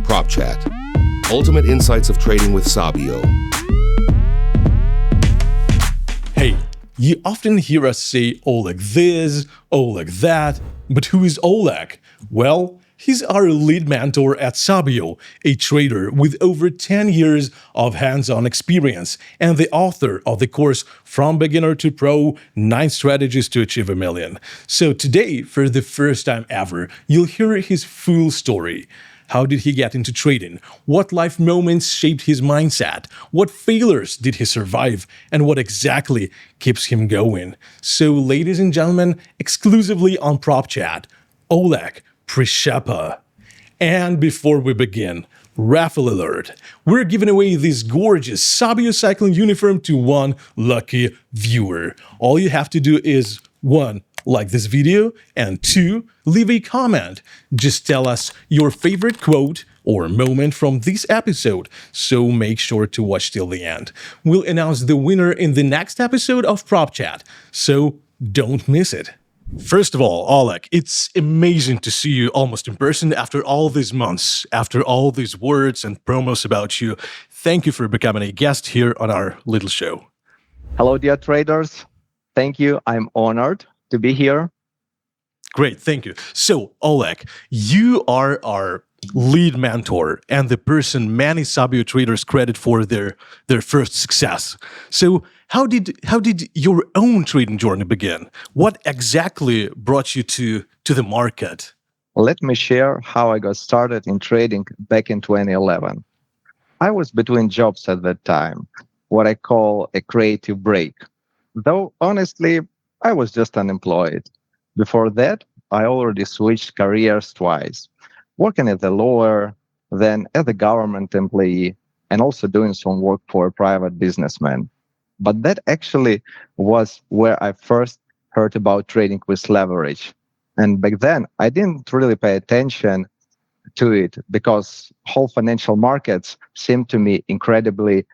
Prop Chat. Ultimate insights of trading with Sabio. Hey, you often hear us say Oleg this, Oleg that, but who is Oleg? Well, he's our lead mentor at Sabio, a trader with over 10 years of hands-on experience and the author of the course From Beginner to Pro, 9 Strategies to Achieve a Million. So today, for the first time ever, you'll hear his full story. How did he get into trading? What life moments shaped his mindset? What failures did he survive? And what exactly keeps him going? So, ladies and gentlemen, exclusively on Prop Chat, Oleg Prishepa. And before we begin, raffle alert. We're giving away this gorgeous Sabio cycling uniform to one lucky viewer. All you have to do is 1. Like this video, and 2. Leave a comment. Just tell us your favorite quote or moment from this episode, so make sure to watch till the end. We'll announce the winner in the next episode of Prop Chat, so don't miss it. First of all, Oleg, it's amazing to see you almost in person after all these months, after all these words and promos about you. Thank you for becoming a guest here on our little show. Hello, dear traders. Thank you. I'm honored to be here. Great, thank you. So, Oleg, you are our lead mentor and the person many Sabio traders credit for their first success. So, how did your own trading journey begin? What exactly brought you to the market? Let me share how I got started in trading back in 2011. I was between jobs at that time, what I call a creative break. Though, honestly, I was just unemployed. Before that, I already switched careers twice, working at the lawyer, then as a government employee, and also doing some work for a private businessman. But that actually was where I first heard about trading with leverage. And back then, I didn't really pay attention to it because whole financial markets seemed to me incredibly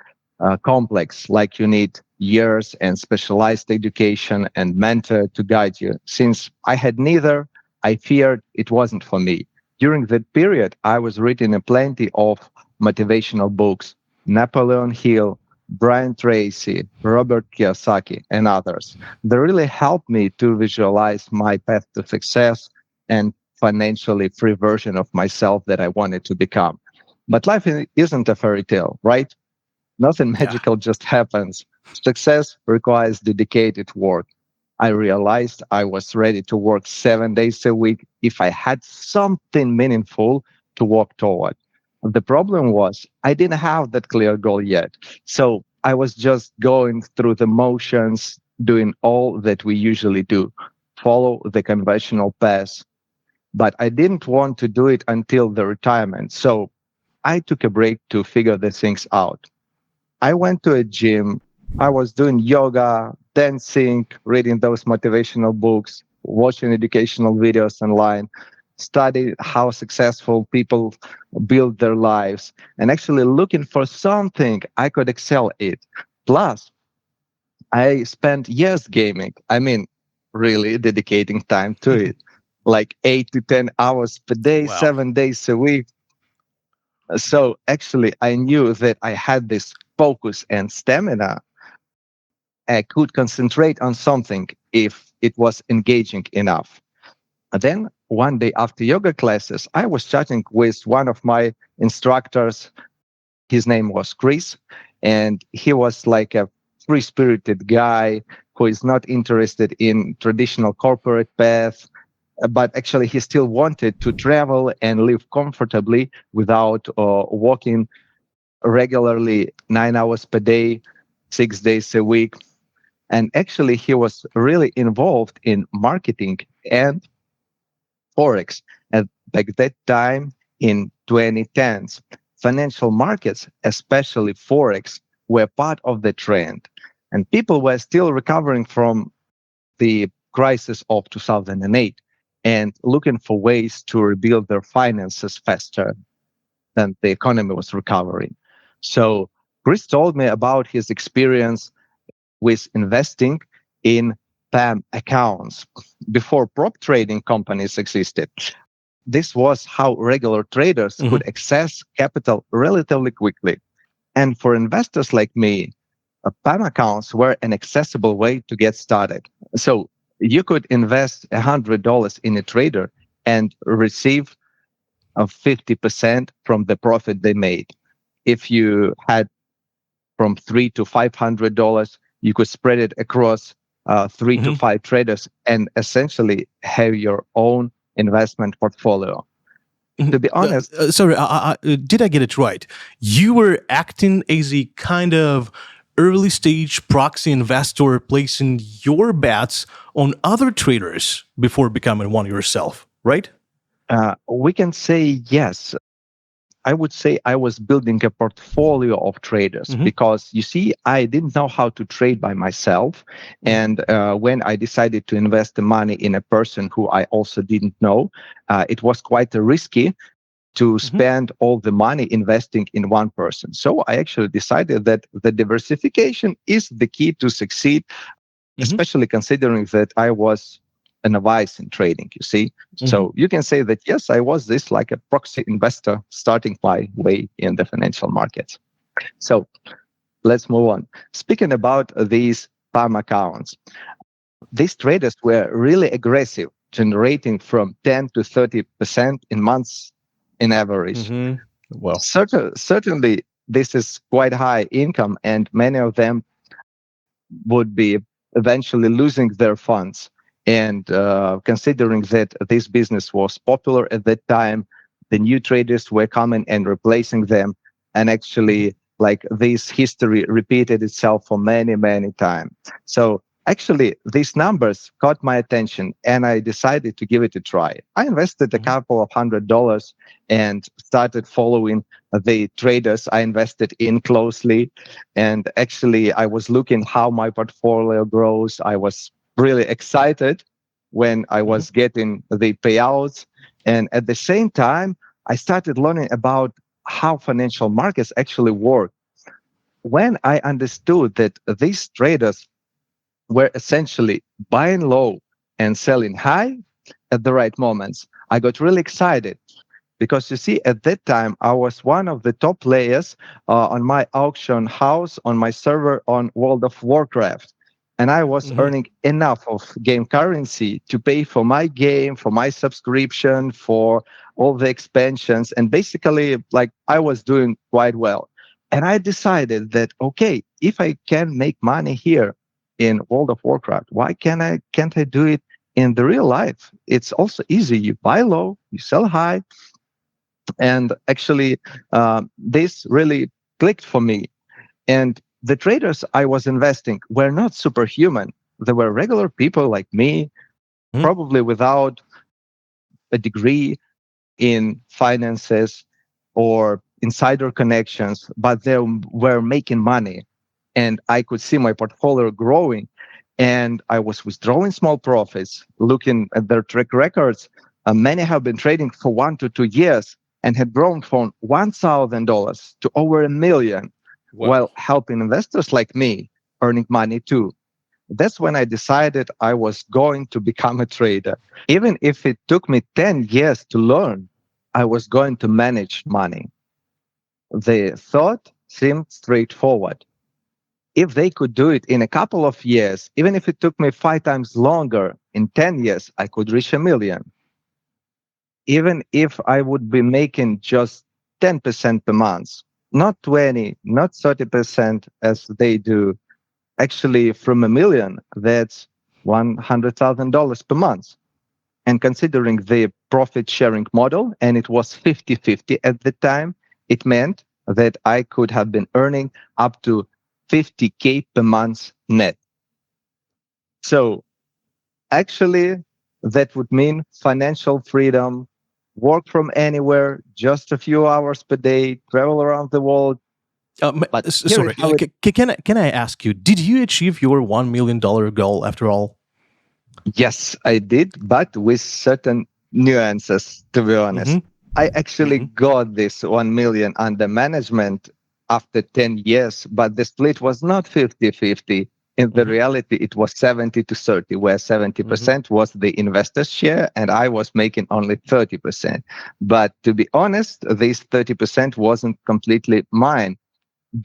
complex, like you need years and specialized education and mentor to guide you. Since I had neither, I feared it wasn't for me. During that period, I was reading plenty of motivational books, Napoleon Hill, Brian Tracy, Robert Kiyosaki, and others. They really helped me to visualize my path to success and financially free version of myself that I wanted to become. But life isn't a fairy tale, right? Nothing magical just happens. Success requires dedicated work. I realized I was ready to work 7 days a week if I had something meaningful to work toward. The problem was I didn't have that clear goal yet. So I was just going through the motions, doing all that we usually do, follow the conventional path. But I didn't want to do it until the retirement. So I took a break to figure the things out. I went to a gym. I was doing yoga, dancing, reading those motivational books, watching educational videos online, studied how successful people build their lives, and actually looking for something I could excel at. Plus, I spent years gaming. I mean, really dedicating time to it, like 8 to 10 hours per day, Wow. 7 days a week. So actually, I knew that I had this focus and stamina. I could concentrate on something if it was engaging enough. And then one day after yoga classes, I was chatting with one of my instructors. His name was Chris, and he was like a free-spirited guy who is not interested in traditional corporate path, but actually he still wanted to travel and live comfortably without working regularly 9 hours per day, 6 days a week. And actually, he was really involved in marketing and Forex. And back that time in 2010s, financial markets, especially Forex, were part of the trend. And people were still recovering from the crisis of 2008 and looking for ways to rebuild their finances faster than the economy was recovering. So Chris told me about his experience with investing in PAM accounts before prop trading companies existed. This was how regular traders could access capital relatively quickly. And for investors like me, PAM accounts were an accessible way to get started. So you could invest $100 in a trader and receive 50% from the profit they made. If you had from $300 to $500, you could spread it across 3 to 5 traders and essentially have your own investment portfolio. To be honest, Sorry, did I get it right? You were acting as a kind of early stage proxy investor, placing your bets on other traders before becoming one yourself, right? we can say yes. I would say I was building a portfolio of traders because you see, I didn't know how to trade by myself. And when I decided to invest the money in a person who I also didn't know, it was quite risky to spend all the money investing in one person. So I actually decided that the diversification is the key to succeed, especially considering that I was a novice in trading, you see. So you can say that, yes, I was this like a proxy investor starting my way in the financial markets. So let's move on. Speaking about these PAM accounts, these traders were really aggressive, generating from 10 to 30% in months in average. Well, Certainly, this is quite high income, and many of them would be eventually losing their funds. And considering that this business was popular at that time, the new traders were coming and replacing them. And actually, like this history repeated itself for many, many times. So actually, these numbers caught my attention and I decided to give it a try. I invested a couple of $100 and started following the traders I invested in closely. And actually, I was looking how my portfolio grows. I was really excited when I was getting the payouts. And at the same time, I started learning about how financial markets actually work. When I understood that these traders were essentially buying low and selling high at the right moments, I got really excited because you see, at that time, I was one of the top players on my auction house, on my server on World of Warcraft. And I was earning enough of game currency to pay for my game, for my subscription, for all the expansions. And basically, like, I was doing quite well. And I decided that, okay, if I can make money here in World of Warcraft, why can't I do it in the real life? It's also easy. You buy low, you sell high. And actually, this really clicked for me. And the traders I was investing were not superhuman. They were regular people like me, probably without a degree in finances or insider connections, but they were making money. And I could see my portfolio growing. And I was withdrawing small profits, looking at their track records. Many have been trading for 1 to 2 years and had grown from $1,000 to over $1 million, while helping investors like me earning money too. That's when I decided I was going to become a trader. Even if it took me 10 years to learn, I was going to manage money. The thought seemed straightforward. If they could do it in a couple of years, even if it took me 5 times longer, in 10 years, I could reach $1 million. Even if I would be making just 10% per month, not 20, not 30% as they do. Actually, from $1 million, that's $100,000 per month. And considering the profit sharing model, and it was 50-50 at the time, it meant that I could have been earning up to $50K per month net. So actually, that would mean financial freedom, work from anywhere, just a few hours per day, travel around the world. But sorry, can I ask you, did you achieve your $1 million goal after all? Yes, I did, but with certain nuances, to be honest. I actually got this 1 million under management after 10 years, but the split was not 50-50. In the Mhm. reality, it was 70 to 30, where Mhm. 70% was the investor's share and I was making only 30%. But to be honest, this 30% wasn't completely mine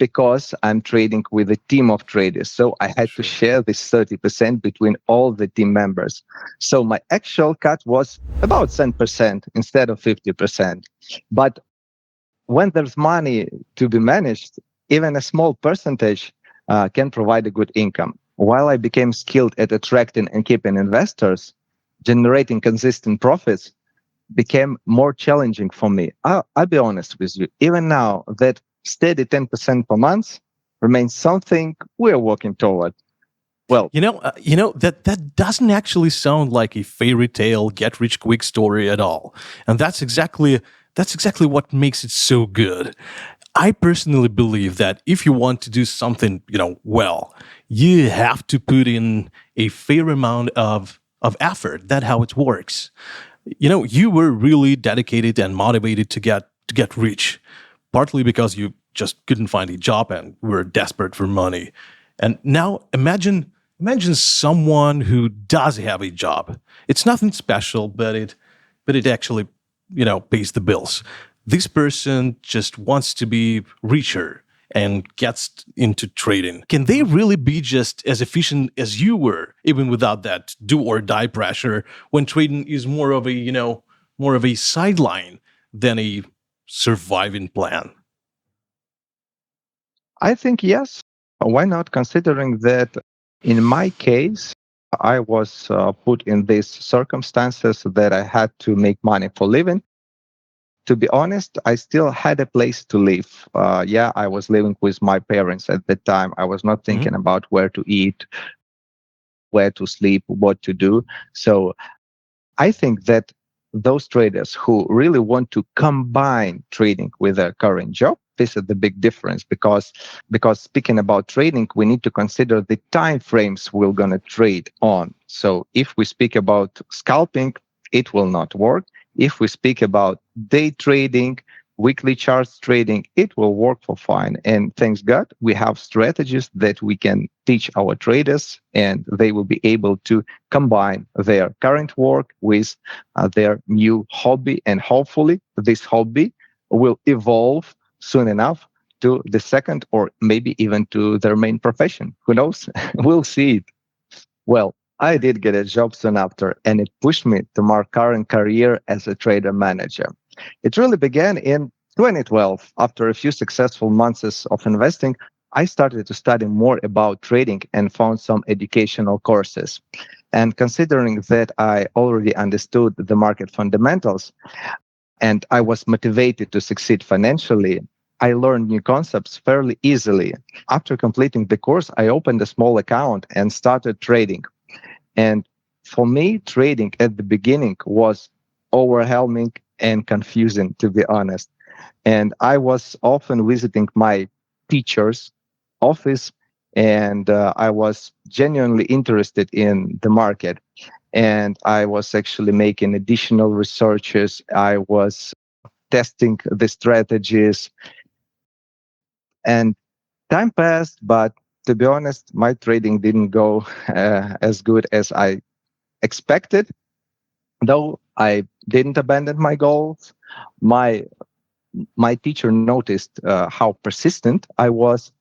because I'm trading with a team of traders. So I had to Sure. share this 30% between all the team members. So my actual cut was about 10% instead of 50%. But when there's money to be managed, even a small percentage can provide a good income. While I became skilled at attracting and keeping investors, generating consistent profits became more challenging for me. I'll be honest with you. Even now, that steady 10% per month remains something we're working toward. Well, That doesn't actually sound like a fairy tale get rich quick story at all. And that's exactly what makes it so good. I personally believe that if you want to do something, well, you have to put in a fair amount of effort. That's how it works. You were really dedicated and motivated to get rich, partly because you just couldn't find a job and were desperate for money. And now imagine someone who does have a job. It's nothing special, but it actually, pays the bills. This person just wants to be richer and gets into trading. Can they really be just as efficient as you were, even without that do or die pressure, when trading is more of a sideline than a surviving plan? I think yes. Why not? Considering that in my case, I was put in these circumstances that I had to make money for living. To be honest, I still had a place to live. Yeah, I was living with my parents at the time. I was not Hmm. thinking about where to eat, where to sleep, what to do. So I think that those traders who really want to combine trading with their current job, this is the big difference because speaking about trading, we need to consider the time frames we're going to trade on. So if we speak about scalping, it will not work. If we speak about day trading, weekly charts trading, it will work for fine. And thanks God, we have strategies that we can teach our traders and they will be able to combine their current work with their new hobby. And hopefully, this hobby will evolve soon enough to the second or maybe even to their main profession. Who knows? We'll see it. Well, I did get a job soon after, and it pushed me to my current career as a trader manager. It really began in 2012. After a few successful months of investing, I started to study more about trading and found some educational courses. And considering that I already understood the market fundamentals and I was motivated to succeed financially, I learned new concepts fairly easily. After completing the course, I opened a small account and started trading. And for me, trading at the beginning was overwhelming and confusing, to be honest. And I was often visiting my teacher's office, and I was genuinely interested in the market. And I was actually making additional researches. I was testing the strategies, and time passed. But to be honest, my trading didn't go as good as I expected. Though I didn't abandon my goals, my my teacher noticed how persistent I was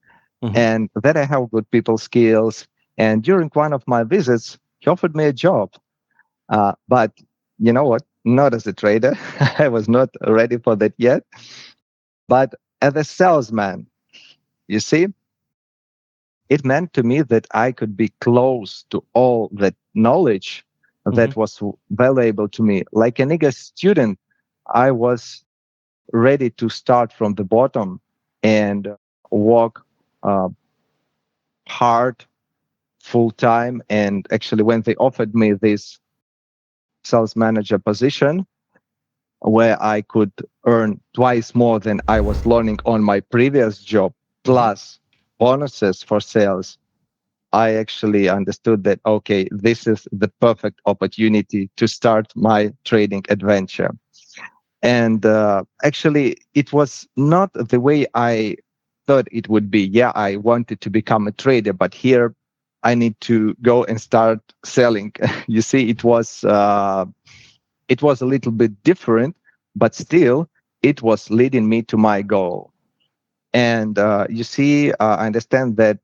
Hmm. and that I have good people skills. And during one of my visits, he offered me a job. But you know what? Not as a trader. I was not ready for that yet. But as a salesman, you see, it meant to me that I could be close to all that knowledge Hmm. that was valuable to me. Like an eager student, I was ready to start from the bottom and work uh, hard full time. And actually, when they offered me this sales manager position, where I could earn twice more than I was learning on my previous job, Hmm. plus bonuses for sales, I actually understood that, okay, this is the perfect opportunity to start my trading adventure. And actually, it was not the way I thought it would be. Yeah, I wanted to become a trader, but here I need to go and start selling. You see, it was a little bit different, but still, it was leading me to my goal. And you see, I understand that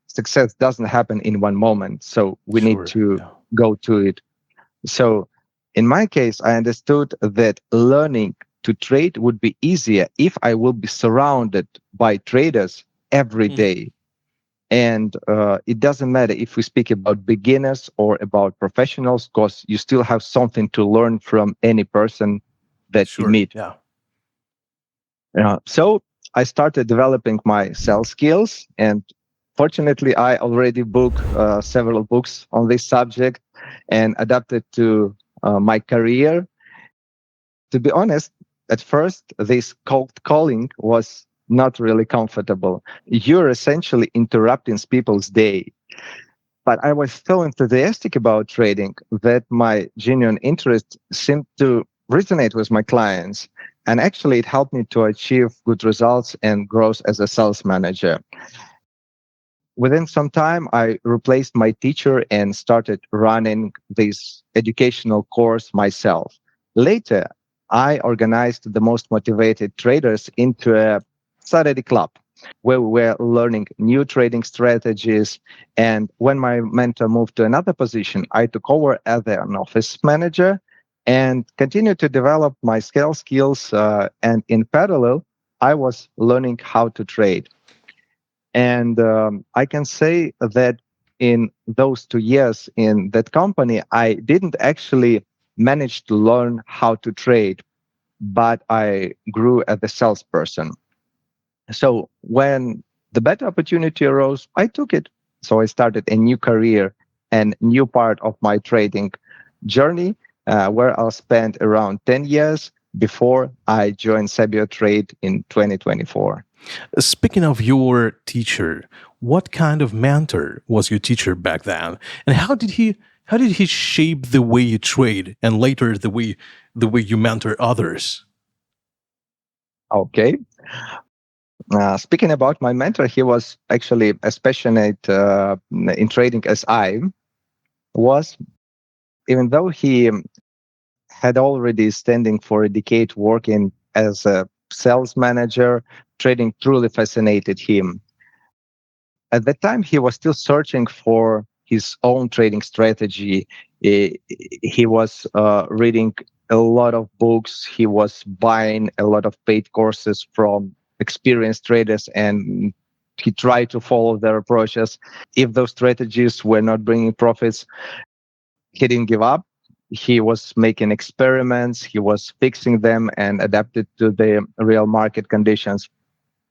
success doesn't happen in one moment, so we need Sure. to Yeah. go to it. So, in my case, I understood that learning to trade would be easier if I will be surrounded by traders every Mm. day. And it doesn't matter if we speak about beginners or about professionals, because you still have something to learn from any person that you Sure. meet. Yeah. So I started developing my sales skills, and fortunately, I already booked several books on this subject and adapted to my career. To be honest, at first, this cold calling was not really comfortable. You're essentially interrupting people's day. But I was so enthusiastic about trading that my genuine interest seemed to resonate with my clients. And actually, it helped me to achieve good results and growth as a sales manager. Within some time, I replaced my teacher and started running this educational course myself. Later, I organized the most motivated traders into a Saturday club where we were learning new trading strategies. And when my mentor moved to another position, I took over as an office manager and continued to develop my sales skills. And in parallel, I was learning how to trade. And I can say that in those 2 years in that company, I didn't actually manage to learn how to trade, but I grew as a salesperson. So when the better opportunity arose, I took it. So I started a new career and new part of my trading journey, where I'll spend around 10 years before I joined Sabio Trade in 2024. Speaking of your teacher, what kind of mentor was your teacher back then, and how did he shape the way you trade and later the way you mentor others? Okay. Speaking about my mentor, he was actually as passionate in trading as I was, even though he had already standing for a decade working as a sales manager. Trading truly fascinated him. At that time, he was still searching for his own trading strategy. He was reading a lot of books. He was buying a lot of paid courses from experienced traders, and he tried to follow their approaches. If those strategies were not bringing profits, he didn't give up. He was making experiments, he was fixing them and adapted to the real market conditions.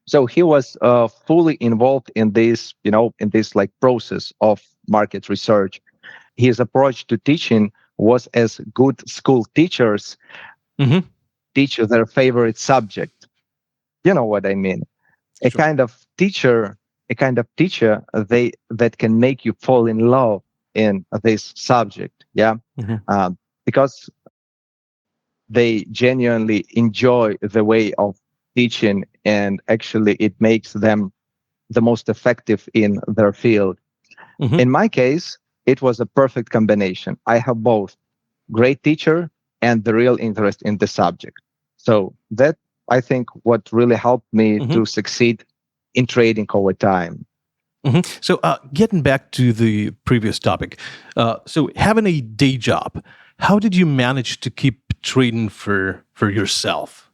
So he was fully involved in this, in this like process of market research. His approach to teaching was as good school teachers Hmm. teach their favorite subject. You know what I mean? A Sure. kind of teacher, a kind of teacher they that can make you fall in love in this subject. Yeah, Hmm. because they genuinely enjoy the way of teaching, and actually it makes them the most effective in their field. Hmm. In my case, it was a perfect combination. I have both great teacher and the real interest in the subject. So that, I think, what really helped me Hmm. to succeed in trading over time. So, getting back to the previous topic, so having a day job, how did you manage to keep trading for yourself?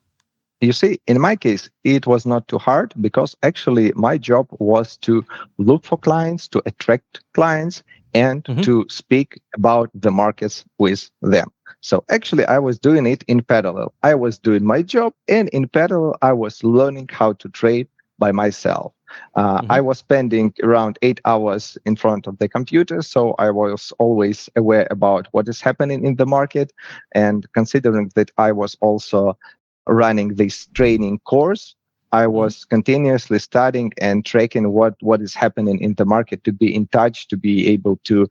You see, in my case, it was not too hard because actually my job was to look for clients, to attract clients, and Hmm. to speak about the markets with them. So actually, I was doing it in parallel. I was doing my job, and in parallel, I was learning how to trade by myself. Hmm. I was spending around 8 hours in front of the computer, so I was always aware about what is happening in the market. And considering that I was also running this training course, I Hmm. was continuously studying and tracking what is happening in the market, to be in touch, to be able to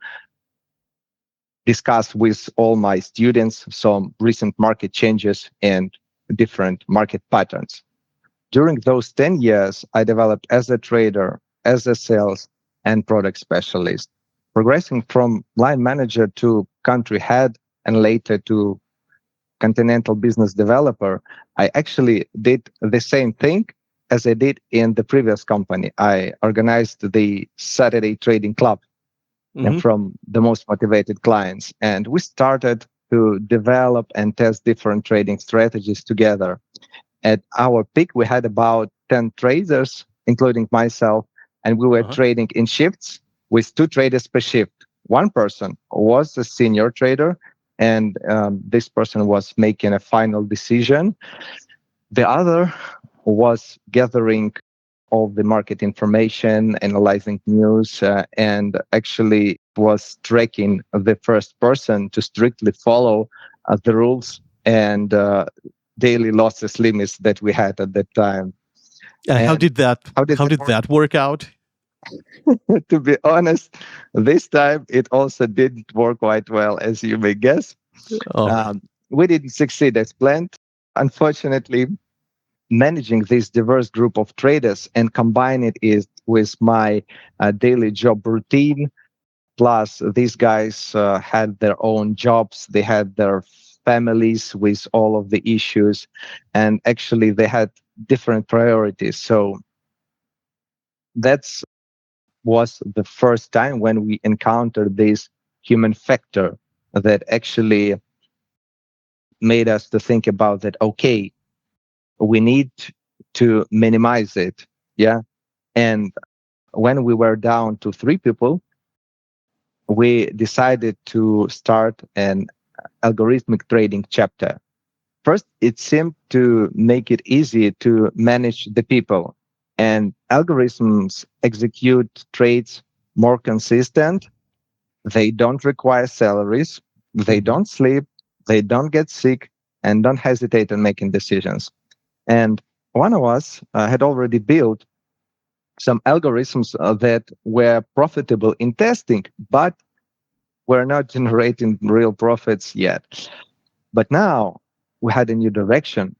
discuss with all my students some recent market changes and different market patterns. During those 10 years, I developed as a trader, as a sales and product specialist. progressing from line manager to country head and later to continental business developer, I actually did the same thing as I did in the previous company. I organized the Saturday trading club from the most motivated clients. And we started to develop and test different trading strategies together. At our peak, we had about 10 traders, including myself, and we were trading in shifts with 2 traders per shift. One person was a senior trader, and this person was making a final decision. The other was gathering all the market information, analyzing news, and actually was tracking the first person to strictly follow the rules and daily losses limits that we had at that time. And how did that work out? To be honest, this time it also didn't work quite well, as you may guess. We didn't succeed as planned. Unfortunately, managing this diverse group of traders and combine it with my daily job routine. Plus, these guys had their own jobs. They had their families with all of the issues. And actually, they had different priorities. So that was the first time when we encountered this human factor that actually made us to think about that, okay, we need to minimize it. Yeah. And when we were down to 3 people, we decided to start an algorithmic trading chapter. First, it seemed to make it easy to manage the people, and algorithms execute trades more consistent. They don't require salaries. They don't sleep. They don't get sick and don't hesitate in making decisions. And one of us had already built some algorithms that were profitable in testing, but were not generating real profits yet. But now we had a new direction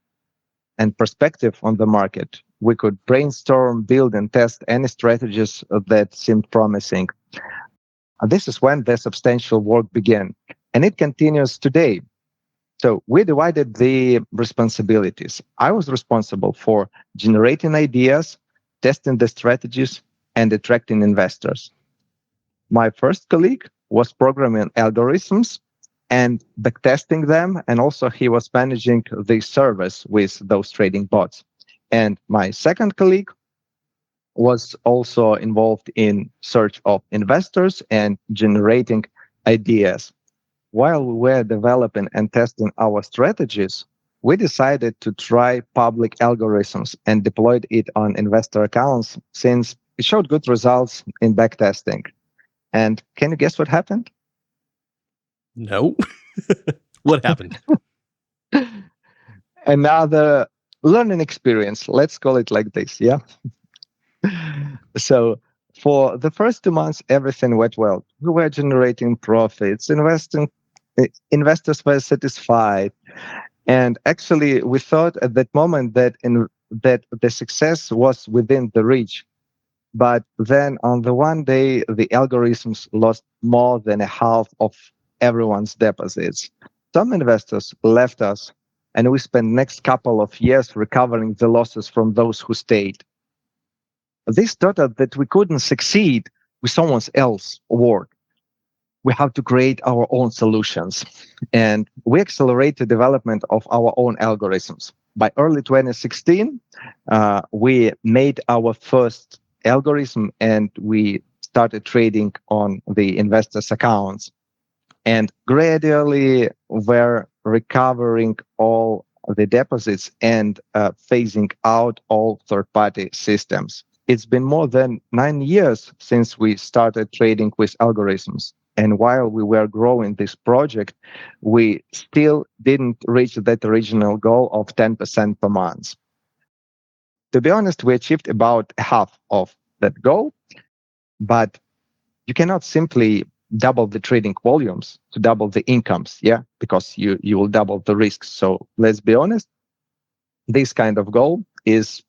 and perspective on the market. We could brainstorm, build, and test any strategies that seemed promising. And this is when the substantial work began, and it continues today. So we divided the responsibilities. I was responsible for generating ideas, testing the strategies, and attracting investors. My first colleague was programming algorithms and backtesting them, and also he was managing the service with those trading bots. And my second colleague was also involved in search of investors and generating ideas. While we were developing and testing our strategies, we decided to try public algorithms and deployed it on investor accounts since it showed good results in backtesting. And can you guess what happened? No. What happened? Another learning experience. Let's call it like this. Yeah. So for the first 2 months, everything went well. We were generating profits, investors were satisfied. And actually, we thought at that moment that the success was within the reach. But then on the one day, the algorithms lost more than a half of everyone's deposits. Some investors left us, and we spent next couple of years recovering the losses from those who stayed. This taught us that we couldn't succeed with someone else's work. We have to create our own solutions. And we accelerate the development of our own algorithms. By early 2016, we made our first algorithm and we started trading on the investors' accounts. And gradually, we're recovering all the deposits and phasing out all third-party systems. It's been more than 9 years since we started trading with algorithms. And while we were growing this project, we still didn't reach that original goal of 10% per month. To be honest, we achieved about half of that goal, but you cannot simply double the trading volumes to double the incomes, because you will double the risks. So let's be honest, this kind of goal is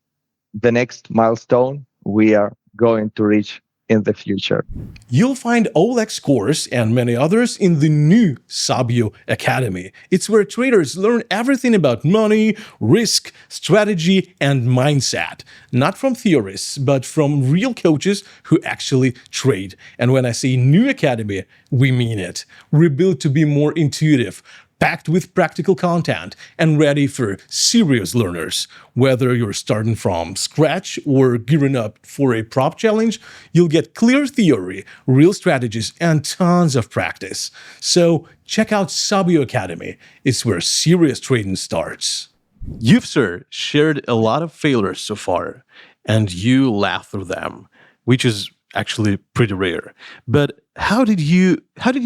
the next milestone we are going to reach in the future. You'll find Oleg's course and many others in the new Sabio Academy. It's where traders learn everything about money, risk, strategy, and mindset. Not from theorists, but from real coaches who actually trade. And when I say new academy, we mean it. We're built to be more intuitive, packed with practical content and ready for serious learners. Whether you're starting from scratch or gearing up for a prop challenge, you'll get clear theory, real strategies, and tons of practice. So check out Sabio Academy. It's where serious trading starts. You've, sir, shared a lot of failures so far, and you laugh through them, which is actually pretty rare. But how did you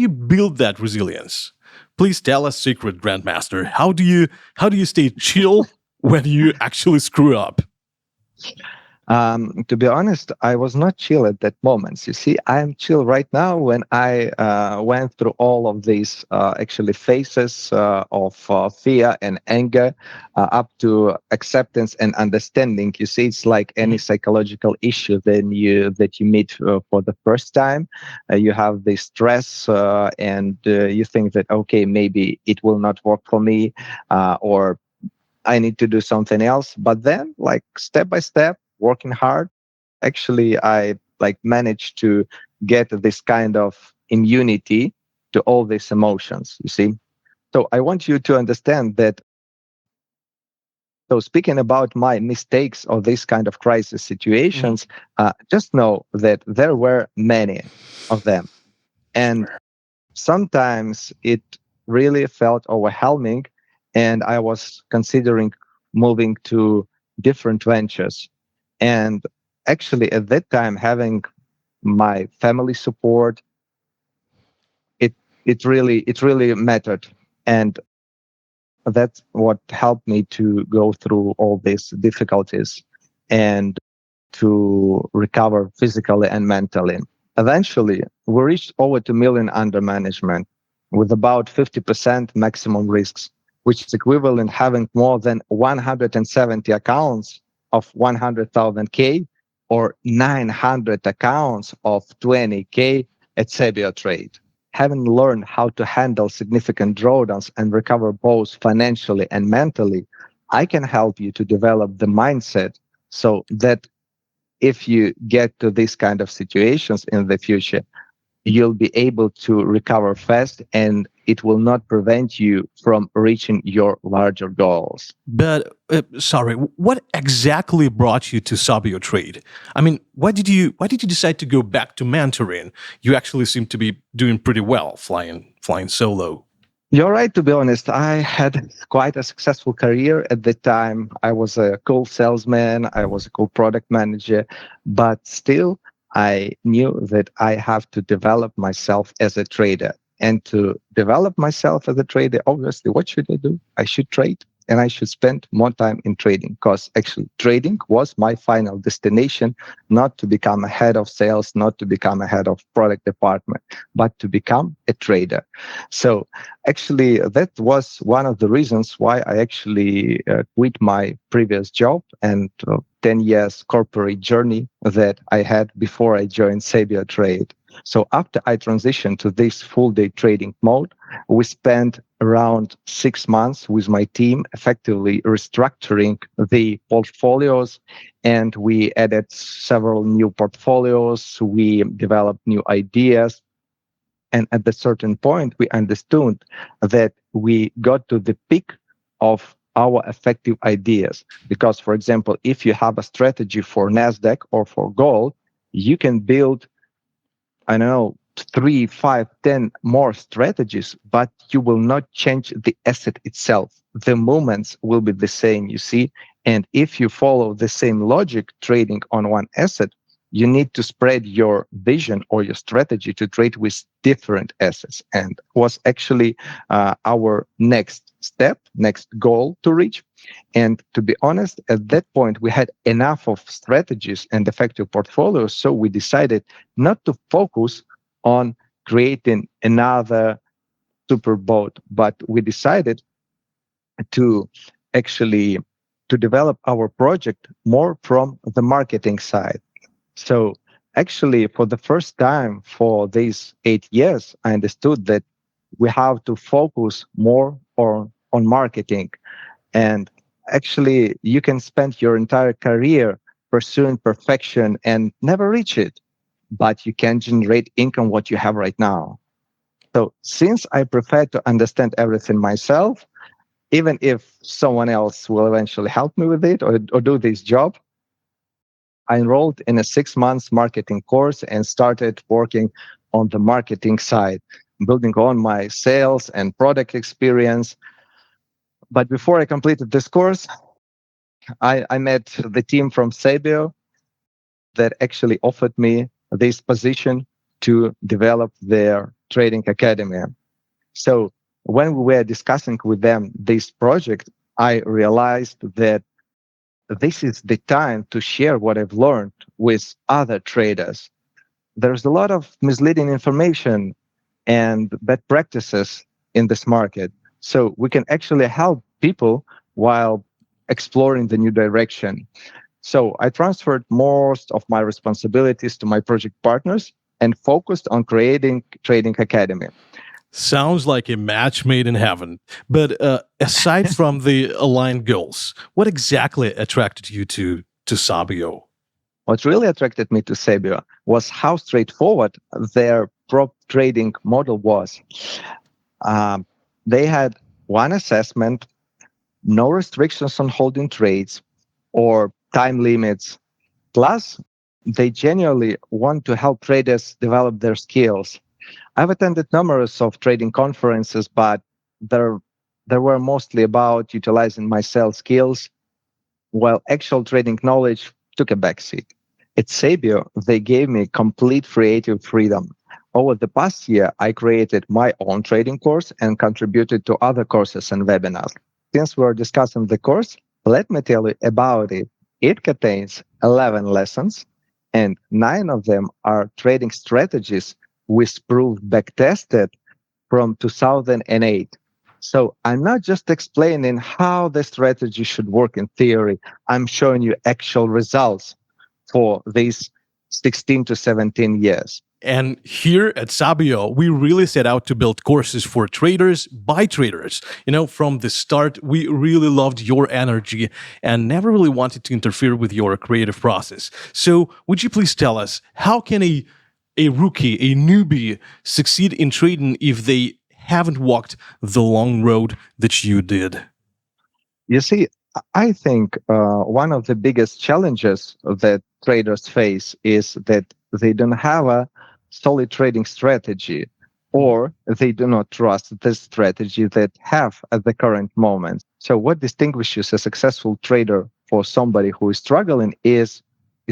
build that resilience? Please tell us, secret grandmaster, how do you stay chill when you actually screw up? To be honest, I was not chill at that moment. You see, I am chill right now when I went through all of these actually phases of fear and anger up to acceptance and understanding. You see, it's like any psychological issue that you meet for the first time. You have this stress and you think that, okay, maybe it will not work for me or I need to do something else. But then, like step by step, working hard, actually, I like managed to get this kind of immunity to all these emotions. You see, so I want you to understand that. So speaking about my mistakes or this kind of crisis situations, just know that there were many of them, and sometimes it really felt overwhelming, and I was considering moving to different ventures. And actually, at that time, having my family support, it it really mattered, and that's what helped me to go through all these difficulties and to recover physically and mentally. Eventually, we reached over 2 million under management with about 50% maximum risks, which is equivalent having more than 170 accounts of 100,000 K or 900 accounts of 20K at Sabio Trade. Having learned how to handle significant drawdowns and recover both financially and mentally, I can help you to develop the mindset so that if you get to these kind of situations in the future, you'll be able to recover fast and it will not prevent you from reaching your larger goals. But sorry, what exactly brought you to Sabio Trade? I mean, why did you decide to go back to mentoring? You actually seem to be doing pretty well flying solo. You're right, to be honest. I had quite a successful career at the time. I was a cool salesman, I was a cool product manager, but still, I knew that I have to develop myself as a trader. And to develop myself as a trader, obviously, what should I do? I should trade and I should spend more time in trading because actually trading was my final destination, not to become a head of sales, not to become a head of product department, but to become a trader. So actually, that was one of the reasons why I actually quit my previous job and 10 years corporate journey that I had before I joined Sabio Trade. So after I transitioned to this full day trading mode, we spent around 6 months with my team effectively restructuring the portfolios, and we added several new portfolios. We developed new ideas. And at a certain point, we understood that we got to the peak of our effective ideas. Because, for example, if you have a strategy for NASDAQ or for gold, you can build, I don't know, 3, 5, 10 more strategies, but you will not change the asset itself. The movements will be the same, you see. And if you follow the same logic trading on one asset, you need to spread your vision or your strategy to trade with different assets. And was actually our next step, next goal to reach. And to be honest, at that point, we had enough of strategies and effective portfolios. So we decided not to focus on creating another super boat, but we decided to actually to develop our project more from the marketing side. So Actually, for the first time for these 8 years, I understood that we have to focus more on marketing. And actually, you can spend your entire career pursuing perfection and never reach it, but you can generate income what you have right now. So since I prefer to understand everything myself, even if someone else will eventually help me with it or do this job, I enrolled in a 6 months marketing course and started working on the marketing side, building on my sales and product experience. But before I completed this course, I met the team from Sabio that actually offered me this position to develop their trading academy. So when we were discussing with them this project, I realized that this is the time to share what I've learned with other traders. There's a lot of misleading information and bad practices in this market. So we can actually help people while exploring the new direction. So I transferred most of my responsibilities to my project partners and focused on creating Trading Academy. Sounds like a match made in heaven. But aside from the aligned goals, what exactly attracted you to Sabio? What really attracted me to Sabio was how straightforward their prop trading model was. Um, they had one assessment, no restrictions on holding trades or time limits. Plus, they genuinely want to help traders develop their skills. I've attended numerous of trading conferences, but there, there were mostly about utilizing my sales skills, while actual trading knowledge took a backseat. At Sabio, they gave me complete creative freedom. Over the past year, I created my own trading course and contributed to other courses and webinars. Since we're discussing the course, let me tell you about it. It contains 11 lessons, and 9 of them are trading strategies with proof backtested from 2008. So I'm not just explaining how the strategy should work in theory. I'm showing you actual results for these 16 to 17 years. And here at Sabio, we really set out to build courses for traders by traders. From the start, we really loved your energy and never really wanted to interfere with your creative process. So, would you please tell us how can a rookie, a newbie, succeed in trading if they haven't walked the long road that you did? You see, I think one of the biggest challenges that traders face is that they don't have a solid trading strategy, or they do not trust the strategy that have at the current moment. So what distinguishes a successful trader for somebody who is struggling is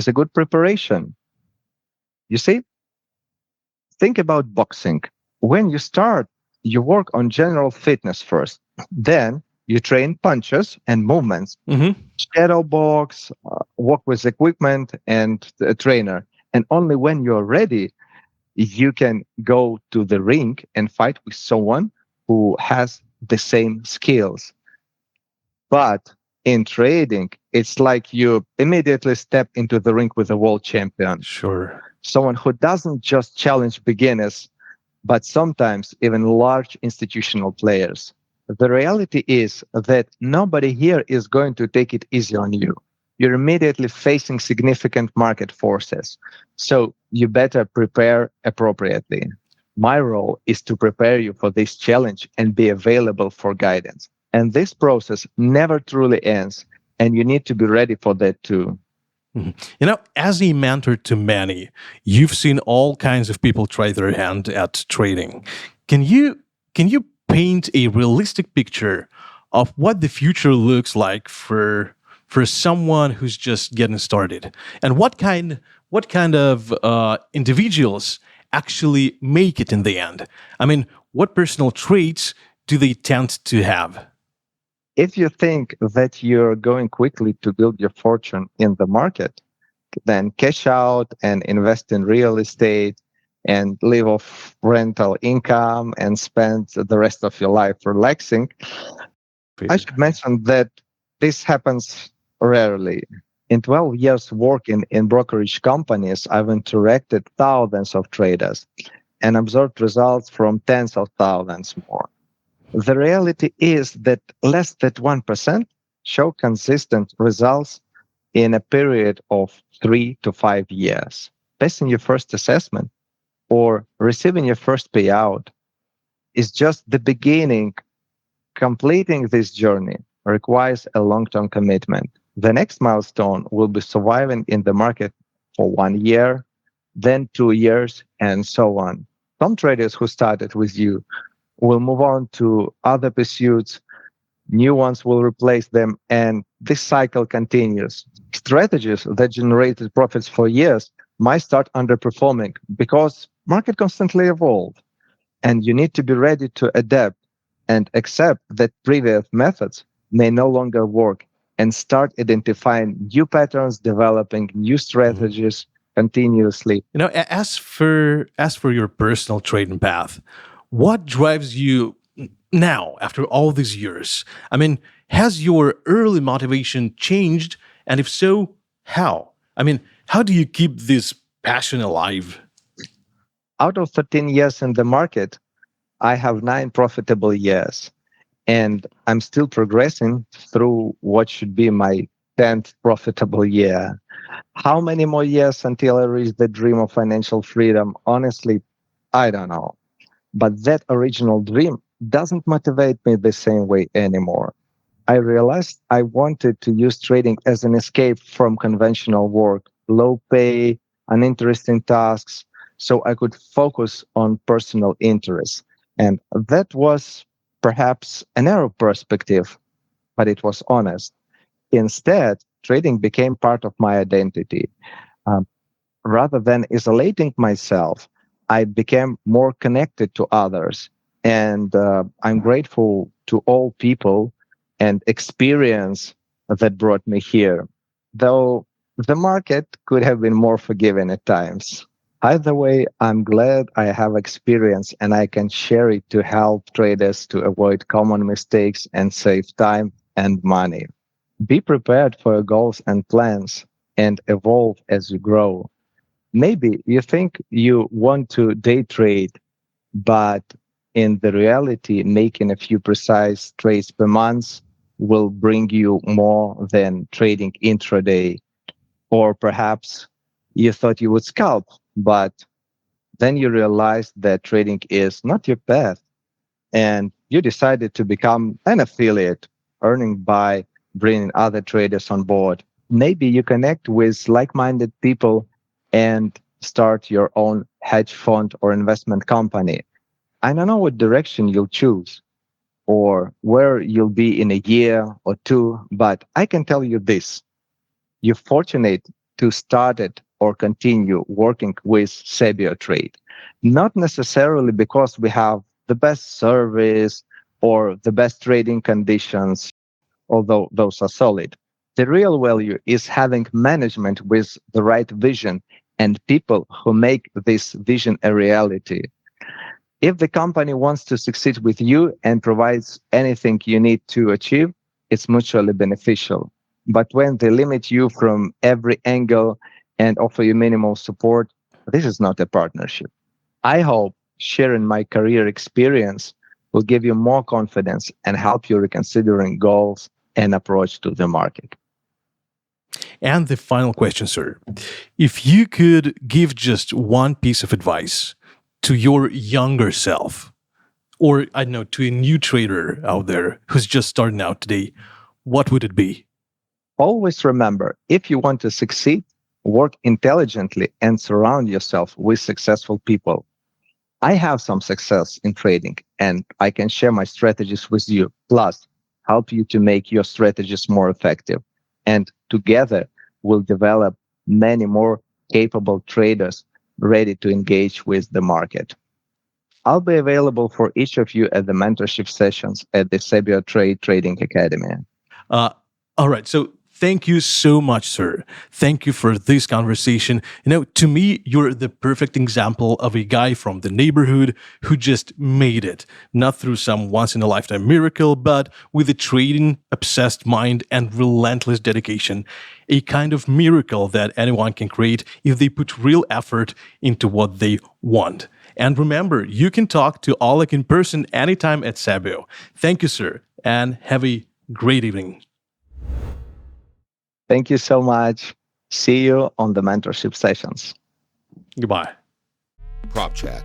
a good preparation. You see, think about boxing. When you start, you work on general fitness first. Then you train punches and movements, Mm-hmm. shadow box, work with equipment and a trainer. And only when you're ready, you can go to the ring and fight with someone who has the same skills. But in trading, it's like you immediately step into the ring with a world champion, Sure. someone who doesn't just challenge beginners, but sometimes even large institutional players. The reality is that nobody here is going to take it easy on you. You're immediately facing significant market forces, so you better prepare appropriately. My role is to prepare you for this challenge and be available for guidance. And this process never truly ends, and you need to be ready for that too. Mhm. As a mentor to many, you've seen all kinds of people try their hand at trading. Can you paint a realistic picture of what the future looks like for someone who's just getting started, and what kind of individuals actually make it in the end? I mean, what personal traits do they tend to have? If you think that you're going quickly to build your fortune in the market, then cash out and invest in real estate and live off rental income and spend the rest of your life relaxing. I should mention that this happens rarely. In 12 years working in brokerage companies, I've interacted thousands of traders and observed results from tens of thousands more. The reality is that less than 1% show consistent results in a period of 3 to 5 years. Passing your first assessment or receiving your first payout is just the beginning. Completing this journey requires a long-term commitment. The next milestone will be surviving in the market for 1 year, then 2 years, and so on. Some traders who started with you will move on to other pursuits, new ones will replace them, and this cycle continues. Strategies that generated profits for years might start underperforming because market constantly evolve, and you need to be ready to adapt and accept that previous methods may no longer work and start identifying new patterns, developing new Mhm. strategies continuously. As for your personal trading path, what drives you now after all these years? I mean, has your early motivation changed? And if so, how? I mean, how do you keep this passion alive? Out of 13 years in the market, I have 9 profitable years, and I'm still progressing through what should be my 10th profitable year. How many more years until I reach the dream of financial freedom? Honestly, I don't know. But that original dream doesn't motivate me the same way anymore. I realized I wanted to use trading as an escape from conventional work, low pay, uninteresting tasks, so I could focus on personal interests. And that was perhaps a narrow perspective, but it was honest. Instead, trading became part of my identity. Um, Rather than isolating myself, I became more connected to others. And I'm grateful to all people and experience that brought me here, though the market could have been more forgiving at times. Either way, I'm glad I have experience and I can share it to help traders to avoid common mistakes and save time and money. Be prepared for your goals and plans and evolve as you grow. Maybe you think you want to day trade, but in the reality, making a few precise trades per month will bring you more than trading intraday. Or perhaps you thought you would scalp, but then you realized that trading is not your path and you decided to become an affiliate, earning by bringing other traders on board. Maybe you connect with like-minded people and start your own hedge fund or investment company. I don't know what direction you'll choose or where you'll be in a year or two, but I can tell you this. You're fortunate to start it or continue working with Sabio Trade. Not necessarily because we have the best service or the best trading conditions, although those are solid. The real value is having management with the right vision and people who make this vision a reality. If the company wants to succeed with you and provides anything you need to achieve, it's mutually beneficial. But when they limit you from every angle and offer you minimal support, this is not a partnership. I hope sharing my career experience will give you more confidence and help you reconsidering goals and approach to the market. And the final question, sir. If you could give just one piece of advice to your younger self, or I don't know, to a new trader out there who's just starting out today, what would it be? Always remember, if you want to succeed, work intelligently and surround yourself with successful people. I have some success in trading and I can share my strategies with you, plus help you to make your strategies more effective. And together we'll develop many more capable traders ready to engage with the market. I'll be available for each of you at the mentorship sessions at the Sabio Trade Trading Academy. Uh, all right. So Thank you so much, sir. Thank you for this conversation. To me, you're the perfect example of a guy from the neighborhood who just made it, not through some once-in-a-lifetime miracle, but with a trading-obsessed mind and relentless dedication. A kind of miracle that anyone can create if they put real effort into what they want. And remember, you can talk to Oleg in person anytime at Sabio. Thank you, sir, and have a great evening. Thank you so much. See you on the mentorship sessions. Goodbye. Prop Chat.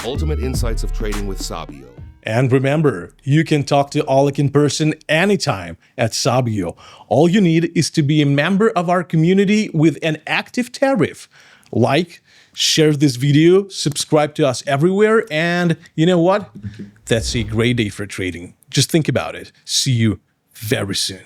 Ultimate insights of trading with Sabio. And remember, you can talk to Oleg in person anytime at Sabio. All you need is to be a member of our community with an active tariff. Like, share this video, subscribe to us everywhere, and you know what? That's a great day for trading. Just think about it. See you very soon.